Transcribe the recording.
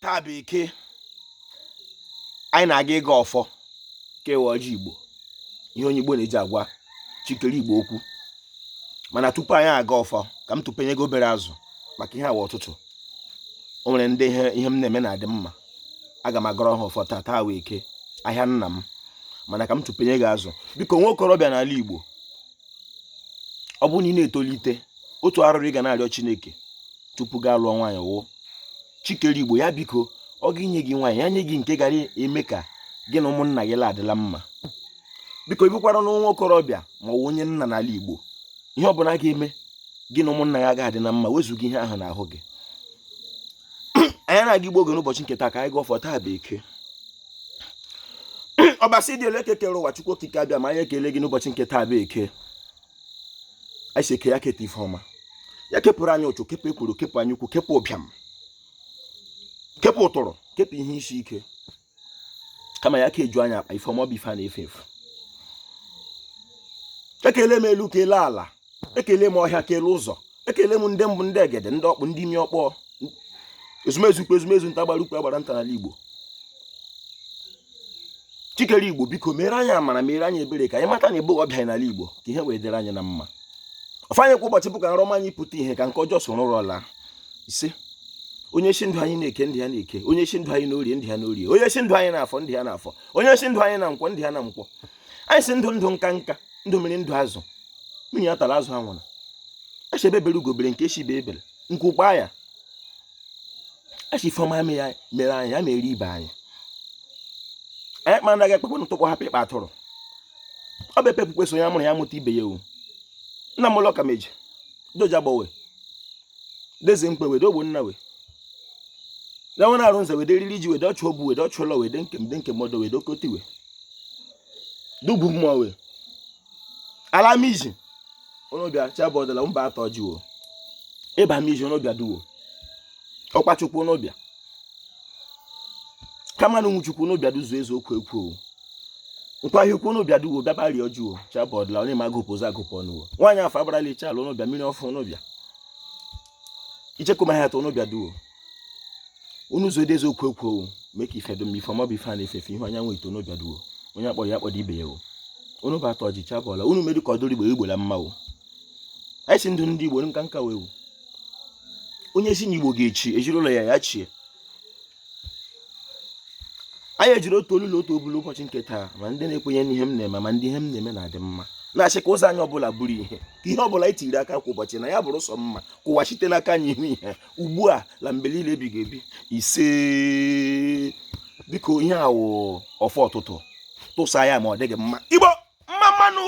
taa bụ eke anyị na-aga ịga ọfọ kewa ọjị Igbo ihe onye Igbo na-eji agwa chikere Igbo okwu mana tupu anyị aga ọfọ ka m tụpenye gị obere azụ maka ihe awa ọtụtụ o nwere ndị ihe m na-eme na-adị mma aga m agara ọha ọfọ taa wee eke ahịa nna m mana ka m tụpenye gị azụ biko nwa okorobịa n'ala Igbo ọ bụrụ na ị na-etolite otu arụrụ ị ga na-arịọ Chineke tupu gaa lụọ nwaanyị wụ chikere Igbo ya biko ọ ga-inye gị nwaanyị ya nye gị nke gara eme ka gị na ụmụnna gị adịla mma biko ibikwara na nwa okorobịa ma ọ wụ onye nna n'ala Igbo ihe ọ bụla ga-eme gị na ụmụnna ya ga-adị na mma wezụga ihe ahụ n'ahụ gị anyị na-aga Igbo oge n'ụbọchị nke taa ka anyị ga ọfọ taa bụ eke ọbasi dị ole kekere ụwa Chukwu okike abịa ma anyị ekele gị n'ụbọchị nke taa bụ eke anyị si eke ya keta ife ọma ya kepụrụ anyị ụchụ kepụ ekworo kepụ anyị ukwu kepụ ụbịam kepụ ụtụrụ kepụ ihe isi ike kama ya ka eju anya akpa ife ọma bụ ife a na-efe efu ekele m elu kele ala ekele m ọhịa kele ụzọ ekele m ndị mbụ ndị egede ndị ọkpụ ndị imi ọkpọ ezumezu nta gbara ukwu agbara nta n'ala Igbo chikere Igbo biko mere anyị amara mere anyị ebere ka anyị mata na ebe ọbịa n'ala Igbo ka ihe wee dịrị anyị na mma ọfanye kwa ụbọchị bụ ka nrọma anyị pụta ihe ka nke ọjọọ so rụrụ ọla ise onye isi ndụ anyị na-eke ndị ya na-eke onye isi ndụ anyị n'orie ndị ya n'orie onye isi ndụ anyị na-afọ ndị ya na-afọ onye isi ndụ anyị na nkwọ ndị ya na nkwọ anyị si ndụ nka nka ndụ mmiri ndụ azụ mmiri ya tara azụ ha nwụrụ echebe ebere ugobere nke echi be ebere nke ụkpa ya echi ifeọma mere anyị ya mere ibe anyị anyị kpara anaghị ekpekwe ntụkpọ hapụ ịkpa atụrụ ọ bụ epepukwe so ya mụrụ ya mụta ibe ya o nna m ụlọ ka meji doja gbawe deze mkpe wede ogbo nna we na arụ nze wede riri ji wede ọchụ obu wede ọchụ ụlọ wede nke mmadụ wede okoti we dubu mmụọ we ala miji onobịa chabọdala mba atọ ji o ịba miji onobịa duwo ọkpachukwu onobịa kamanụ nwuchukwu onobịa duzu ezu okwu ekwu nkwahịa ukwu onobịa duwo bịa bari ọjụọ chabọdala onye ma agụpụzi agụpụ ọnụwo nwaanyị afọ abarala iche ala onobịa mmiri ọfụ onobịa ichekwa ha atọ onobịa duwo unu zo edezi okwu ekwu mee ka ife dum ife ọma bụ ife a na-efefe ihe anyanwụ ito onobịa duwo onye akpọrọ ya akpọdo ibe ya o unu bụ atọ ọjị chabọla unu mere ka ọdụrụ Igbo la mma o anyị si ndụ ndị Igbo nka nka wee onye si n'Igbo ga-echi ejiri ụlọ ya chie anyị ejiri otu olu na otu obulu ụbọchị nke taa ma ndị na-ekwenye n'ihe m na-eme ma ndị ihe m na-eme na-adị mma na-achị ka ụzọ anyị ọbụla bụrụ ihe ka ihe ọbụla anyị tiri aka kwa ụbọchị na ya bụrụ sọ mma kụwa site n'aka anyị ihu ihe ugbu a la mgbe niile ebighị ebi ise biko ihe a wụ ọfọ ọtụtụ tụsa ya ma ọ dịghị mma Igbo mma mmanụ